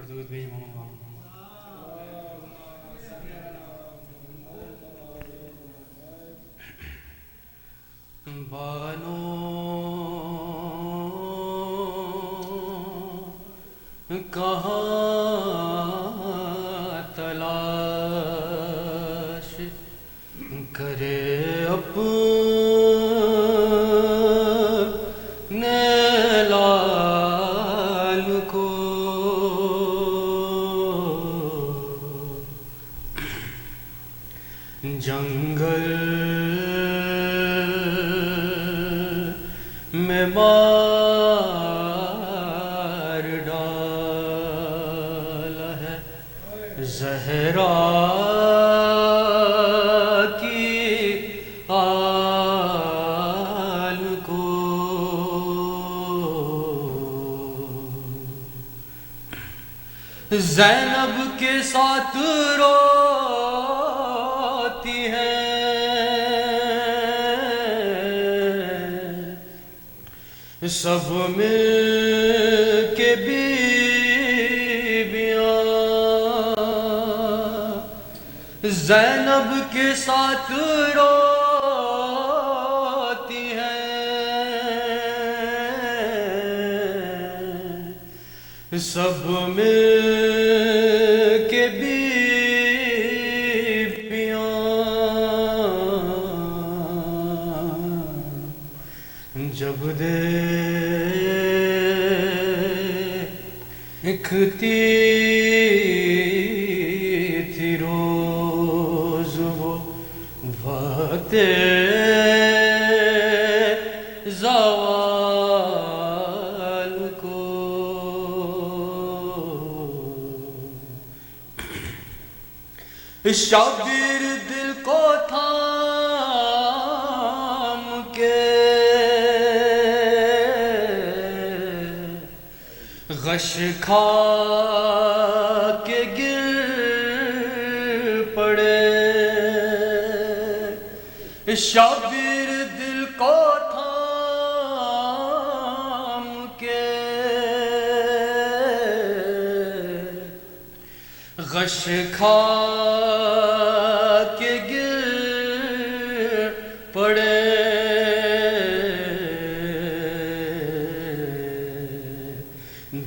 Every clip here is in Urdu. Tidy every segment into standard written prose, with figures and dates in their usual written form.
درود بھیجیں محمد محمد بانو کہاں تلاش کرے اپنے لال کو، جنگل میں مار ڈالا ہے زہرا کی آل کو، زینب کے ساتھ روتی ہے سب مل کے بیویاں، زینب کے ساتھ روتی ہیں سب مل کے بیویاں، جب دیکھتی تھی روز وہ وقت زوال کو، شبیر دل کو تھام کے غش کھا کے گر پڑے، شبیر دل کو تھام کے غش کھا کے گر پڑے،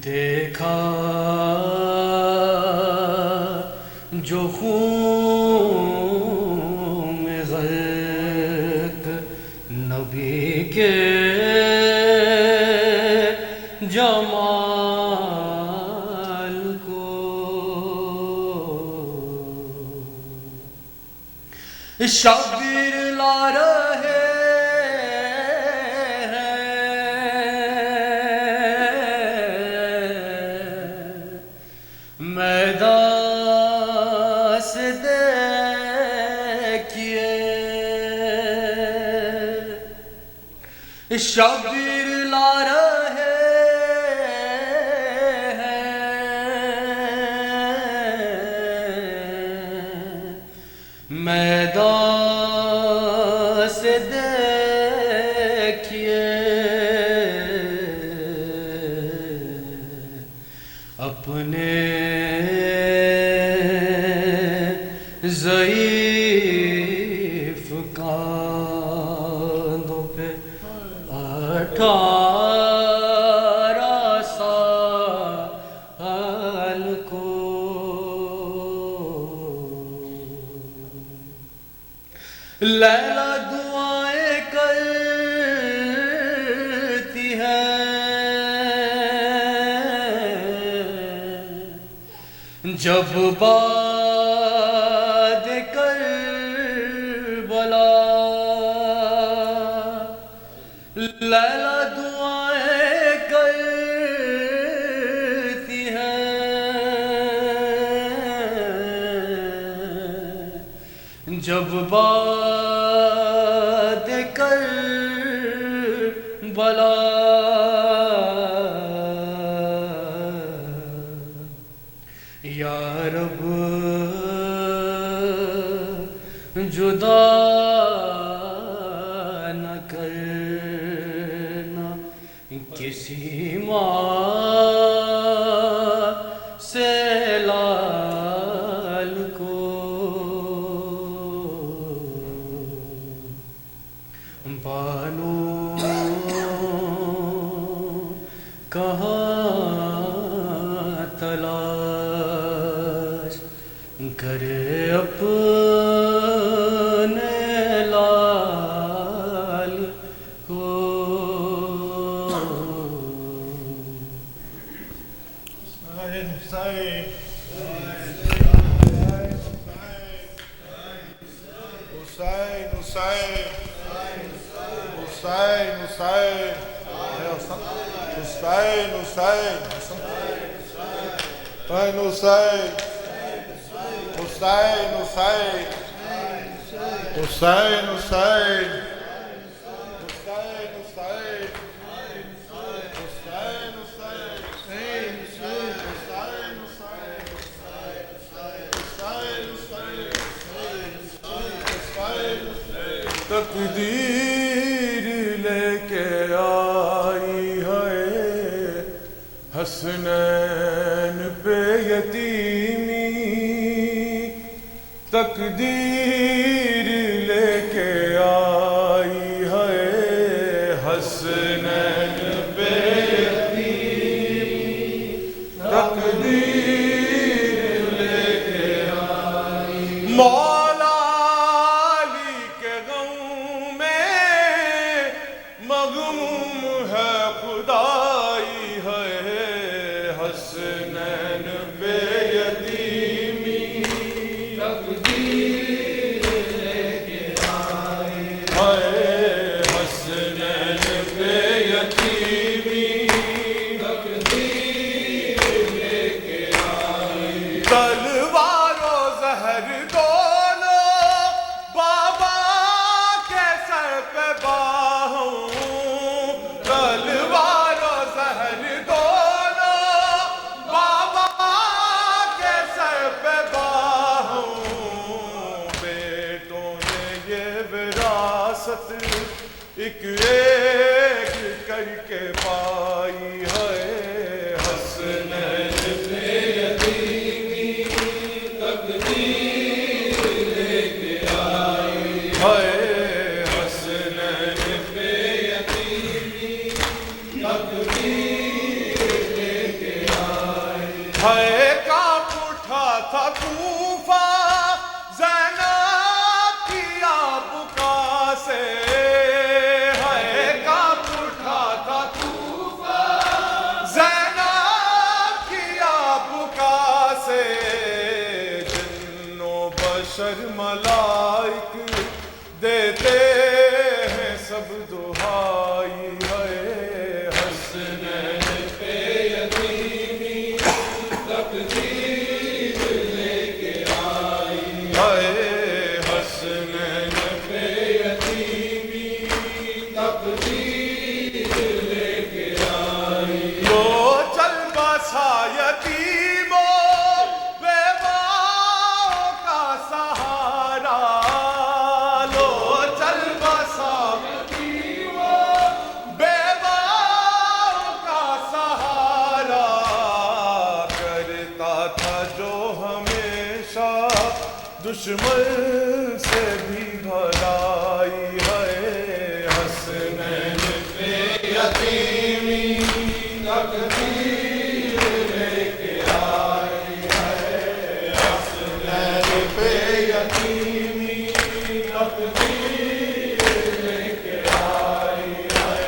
دیکھا جو خون میں غرق نبی کے جمال کو، شبیر لا رہے میدان سے دیکھیے، شبیر لا رہے ہیں میدان سے دیکھیے، اپنے ضعیف کاندھوں پہ 18 سال کو، لیلا دعائیں کرتی ہے جب باد کربلا، لیلا دعائیں کرتی ہے جب باد کربلا، یا رب جدا نہ کرنا کسی ماں سے بانو کہاں تلاش کرے اپنے لال کو. تقدیر لے کے آئی ہے حسنین پہ یتیمی. تقدیر لے کے آئی ہے حسنین پہ یتیمی. تقدیر لے کے آئی مولا علی کے غم میں مغموم ہے خدائی ہے حسنین بے یتیمی. تقدیر لے کے آئی ہے حسنین بے یتیمی. تقدیر لے کے آئی تلوار و زہر دونوں بابا کے سر پہ باہوں. تلوار و زہر دونوں بابا کے سر پہ باہوں. بیٹوں نے یہ وراثت ایک ایک کر کے پائی ہے حسنین پہ یتیمی. تقدیر لے کے آئی ہے حسنین پہ یتیمی. تقدیر لے کے آئی ہے کانپ اٹھا تھا کوفہ زینب کی آبکا سے. ہے کانپ اٹھا تھا کوفہ زینب کی آبکا سے. جن و بشر ملائک دیتے ہیں سب دعائی ہے حسنین پہ یتیمی. تقدیر لے کے آئی ہے حسنین پہ یتیمی. تقدیر لے کے آئی لو چل بسا یتیموں بیواؤں کا سہارا. لو چل بسا یتیموں بیواؤں کا سہارا. کرتا تھا جو ہمیشہ دشمن سے بھی بھلائی ہے حسنین پہ یتیمی. تقدیر لے کے آئی ہے حسنین پہ یتیمی. تقدیر لے کے آئی ہے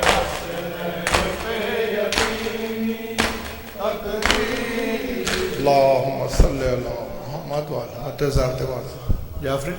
حسنین پہ یتیمی. تقدیر. اللہم صلی اللہ محمد وعلی جعفری